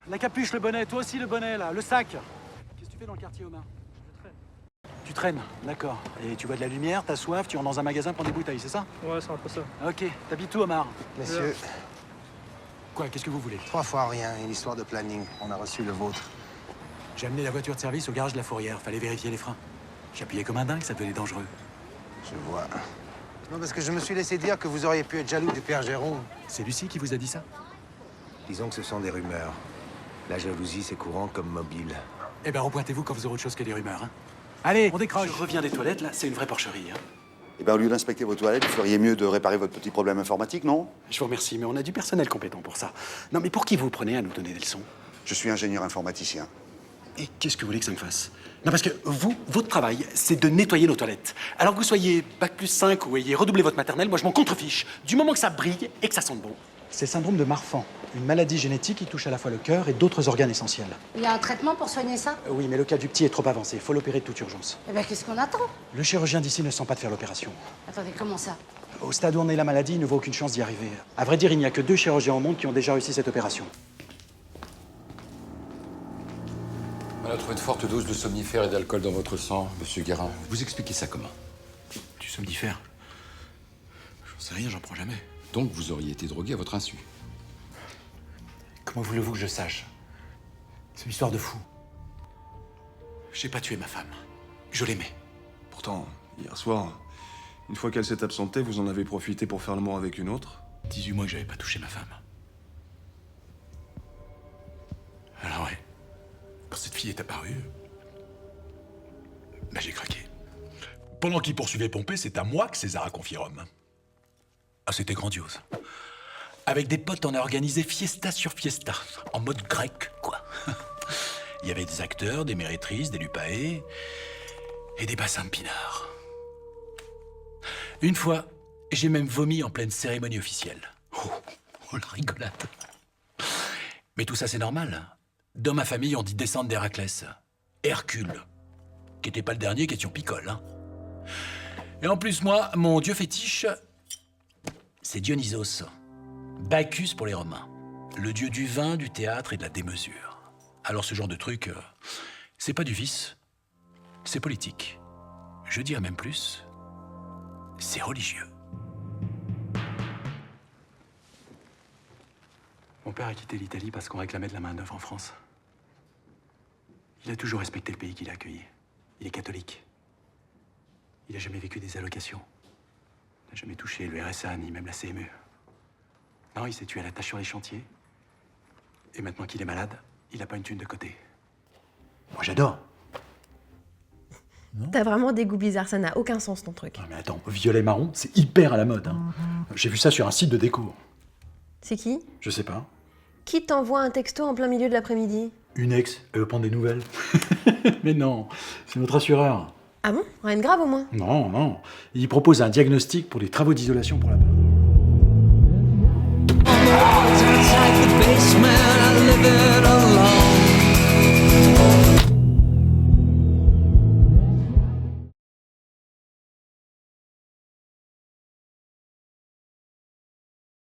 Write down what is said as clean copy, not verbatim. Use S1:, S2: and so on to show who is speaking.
S1: La capuche, le bonnet, toi aussi le bonnet, là, le sac. Qu'est-ce que tu fais dans le quartier, Omar?
S2: Je traîne.
S1: Tu traînes, d'accord. Et tu vois de la lumière, t'as soif, tu rentres dans un magasin pour des bouteilles, c'est ça?
S2: Ouais, c'est un peu ça.
S1: Ok, t'habites où, Omar?
S3: Messieurs,
S1: Quoi, qu'est-ce que vous voulez?
S3: 3 fois rien, une histoire de planning. On a reçu le vôtre.
S1: J'ai amené la voiture de service au garage de la Fourrière, fallait vérifier les freins. J'appuyais comme un dingue, ça devenait dangereux.
S3: Je vois. Non, parce que je me suis laissé dire que vous auriez pu être jaloux du père Jérôme.
S1: C'est Lucie qui vous a dit ça?
S3: Disons que ce sont des rumeurs. La jalousie, c'est courant comme mobile.
S1: Eh ben, repointez-vous quand vous aurez autre chose que des rumeurs, hein. Allez, on décroche. Je reviens des toilettes, là, c'est une vraie porcherie, hein.
S4: Eh bien, au lieu d'inspecter vos toilettes, vous feriez mieux de réparer votre petit problème informatique, non?
S1: Je vous remercie, mais on a du personnel compétent pour ça. Non, mais pour qui vous vous prenez à nous donner des leçons?
S4: Je suis ingénieur informaticien.
S1: Et qu'est-ce que vous voulez que ça me fasse? Non, parce que vous, votre travail, c'est de nettoyer nos toilettes. Alors que vous soyez bac+5 ou ayez redoublé votre maternelle, moi je m'en contrefiche. Du moment que ça brille et que ça sente bon. C'est le syndrome de Marfan, une maladie génétique qui touche à la fois le cœur et d'autres organes essentiels.
S5: Il y a un traitement pour soigner ça?
S1: Oui, mais le cas du petit est trop avancé. Il faut l'opérer de toute urgence.
S5: Eh ben, qu'est-ce qu'on attend?
S1: Le chirurgien d'ici ne sent pas de faire l'opération.
S5: Attendez, comment ça?
S1: Au stade où on est la maladie, il ne vaut aucune chance d'y arriver. À vrai dire, il n'y a que 2 chirurgiens au monde qui ont déjà réussi cette opération.
S6: On a trouvé de fortes doses de somnifères et d'alcool dans votre sang, monsieur Guérin. Vous expliquez ça comment?
S1: Du somnifère? J'en sais rien, j'en prends jamais.
S6: Donc vous auriez été drogué à votre insu.
S1: Comment voulez-vous que je sache? C'est une histoire de fou. J'ai pas tué ma femme. Je l'aimais.
S7: Pourtant, hier soir, une fois qu'elle s'est absentée, vous en avez profité pour faire l'amour avec une autre.
S1: 18 mois que j'avais pas touché ma femme. Alors ouais, quand cette fille est apparue, bah j'ai craqué.
S8: Pendant qu'il poursuivait Pompée, c'est à moi que César a confié Rome.
S1: Ah, c'était grandiose. Avec des potes, on a organisé fiesta sur fiesta, en mode grec, quoi. Il y avait des acteurs, des mérétrices, des lupae et des bassins de pinard. Une fois, j'ai même vomi en pleine cérémonie officielle. Oh, la rigolade. Mais tout ça, c'est normal. Dans ma famille, on dit descendre d'Héraclès. Hercule, qui était pas le dernier, question picole, hein. Et en plus, moi, mon dieu fétiche, c'est Dionysos. Bacchus pour les Romains. Le dieu du vin, du théâtre et de la démesure. Alors ce genre de truc, c'est pas du vice, c'est politique. Je dirais même plus, c'est religieux. Mon père a quitté l'Italie parce qu'on réclamait de la main-d'œuvre en France. Il a toujours respecté le pays qu'il a accueilli. Il est catholique. Il n'a jamais vécu des allocations. Il n'a jamais touché le RSA ni même la CMU. Non, il s'est tué à la tâche sur les chantiers. Et maintenant qu'il est malade, il n'a pas une thune de côté. Moi, j'adore.
S9: T'as vraiment des goûts bizarres, ça n'a aucun sens ton truc.
S1: Non, mais attends, violet marron, c'est hyper à la mode, hein. J'ai vu ça sur un site de déco.
S9: C'est qui?
S1: Je sais pas.
S9: Qui t'envoie un texto en plein milieu de l'après-midi?
S1: Une ex, elle veut prendre des nouvelles. Mais non, c'est notre assureur.
S9: Ah bon? Rien de grave au moins?
S1: Non, non. Il propose un diagnostic pour les travaux d'isolation pour la...
S10: Outside the basement